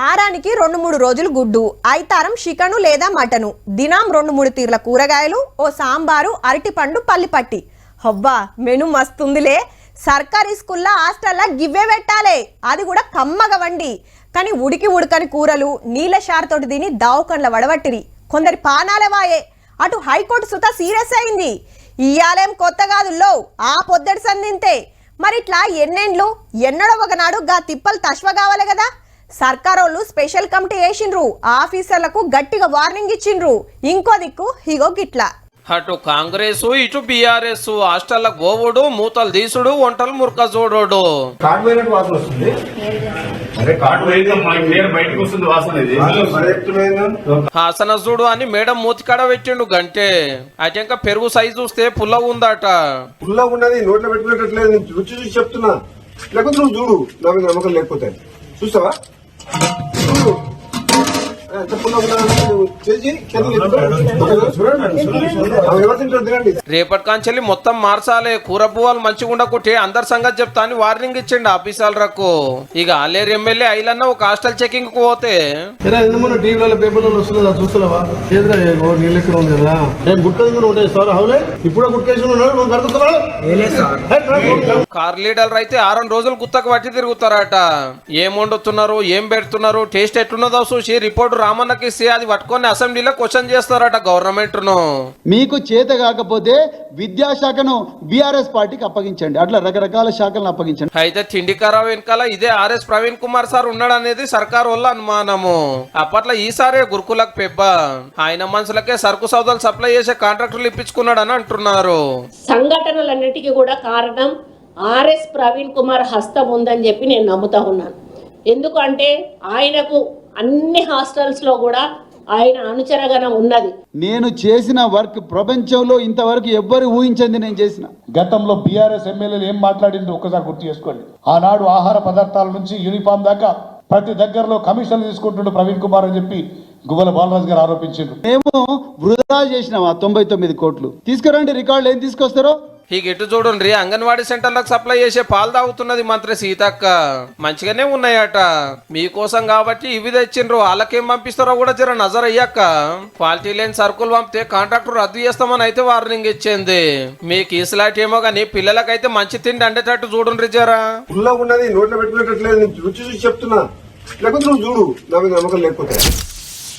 ఆరానికి 2-3 రోజులు గుడ్డు, ఐతారం చికెను లేదా మటను, దినం 2-3 తీర్ల కూరగాయలు, ఓ సాంబారు, అరటిపండు, పల్లిపట్టి. హవ్వా మెను మస్తుందిలే. సర్కారీ స్కూల్లో హాస్టల్లో గివ్వే పెట్టాలే, అది కూడా కమ్మగా వండి. కానీ ఉడకని కూరలు నీళ్ళ షార్తోటి తిని దావకండ్ల వడబట్టిరి. కొందరి పానాలే వాయే. అటు హైకోర్టు సుత సీరియస్ అయింది. ఇయ్యాలేం కొత్త కాదు లో, ఆ పొద్దడి సందింతే. మరి ఇట్లా ఎన్నెండ్లు ఎన్నడో ఒకనాడు గా తిప్పలు తశ్వ కావాలి కదా. సర్కారోళ్ళు స్పెషల్ కమిటీ వేసిండ్రు, ఆఫీసర్లకు గట్టిగా వార్నింగ్ ఇచ్చిండ్రు. ఇంకో దిక్కు ఇగో గిట్లా. అటు కాంగ్రెస్ ఇటు బీఆర్ఎస్ హాస్టల్ల గోవుడు మూతలు తీసుడు వంటలు మురక చూడు. హాసన చూడు అని మేడం మూతికాడ పెట్టిండు గంటే. అయితే ఇంకా పెరుగు సైజు చూస్తే పుల్ల ఉందట. పుల్ల ఉన్నది నోట్లో పెట్టుకునేటట్లేదు. రుచి చూసి చెప్తున్నా, లేకపోతే నువ్వు చూడు. నాకు నమ్మకం లేకపోతే చూస్తావా? చూడు రేపటి కాంచెల్లి మొత్తం మార్చాలే. కూర పువ్వులు మంచిగా ఉండకుంటే అందరి సంగతి చెప్తా అని వార్నింగ్ ఇచ్చిండు ఆఫీసర్లకు. ఇక ఆలేరు ఎమ్మెల్యే ఐలన్న ఒక హాస్టల్ చెకింగ్ కు పోతే టీవీలో పేపర్లో వస్తుందా చూస్తున్నావా? నీళ్ళు ఎక్కడ ఉంది కదా, నేను గుట్టలు ఉంటాయి సార్. అవునే ఇప్పుడు కార్ లీడర్ అయితే 6 రోజులు గుత్తకు పట్టి తిరుగుతారట. ఏం వండుతున్నారు, ఏం పెడుతున్నారు, టేస్ట్ ఎట్లున్నదో చూసి రిపోర్ట్ రామన్నకి ఇస్తే అది పట్టుకొని అసెంబ్లీలో క్వశ్చన్ చేస్తారట గవర్నమెంట్ ను. మీకు చేత కాకపోతే విద్యాశాఖను బీఆర్ఎస్ పార్టీకి అప్పగించండి. అట్లా రకరకాల శాఖలను అప్పగించండి. అయితే తిండికారా వెనకాల ఇదే ఆర్ఎస్ ప్రవీణ్ కుమార్ సార్ ఉన్నాడు అనేది సర్కారు వల్ల అనుమానము. అప్పట్లో ఈసారే గురుకులకు పెబ్బ ఆయన మనుషులకే సరుకు సౌదాలు సప్లై చేసే కాంట్రాక్టర్లు ఇప్పించుకున్నాడని అంటున్నారు. సంఘటనలన్నిటికీ కూడా కారణం ఆర్ఎస్ ప్రవీణ్ కుమార్ హస్తం ఉందని చెప్పి నేను నమ్ముతా ఉన్నాను. ఎందుకంటే ఆయనకు అన్ని హాస్టల్స్ లో కూడా ఆయన అనుచరగణం ఉన్నది. నేను చేసిన వర్క్ ప్రపంచంలో ఇంతవరకు ఎవ్వరు ఊహించింది నేను చేసిన. గతంలో బీఆర్ఎస్ ఎమ్మెల్యేలు ఏం మాట్లాడిందో ఒక్కసారి గుర్తు చేసుకోండి. ఆనాడు ఆహార పదార్థాల నుంచి యూనిఫామ్ దాకా ప్రతి దగ్గరలో కమిషన్లు తీసుకుంటుండే ప్రవీణ్ కుమార్ అని చెప్పి గువ్వల బాలరాజు గారు ఆరోపించారు. మేము వృధా చేసినాం 99 కోట్లు. తీసుకురండి రికార్డులు, ఏం తీసుకొస్తారో. ఇక ఎటు చూడండి, అంగన్వాడీ సెంటర్లకు సప్లై చేసే పాలు తాగుతున్నది మంత్రి సీతక్క. మంచిగానే ఉన్నాయట. మీకోసం కాబట్టి ఇవి తెచ్చిండ్రు, వాళ్ళకేం పంపిస్తారో కూడా జర నజర్ అయ్యాక. క్వాలిటీ లేని సరుకులు పంపితే కాంట్రాక్టర్ రద్దు చేస్తామని అయితే వార్నింగ్ ఇచ్చింది. మీకు ఈసలాట్ ఏమో గానీ పిల్లలకైతే మంచి తిండి అండేటట్టు చూడండి జరా. పుల్ల ఉన్నది నోట్లో పెట్టుకునేటట్లేదు. రుచి చూసి చెప్తున్నా, లేకపోతే నువ్వు చూడు. నాకు నమ్మకం లేకపోతే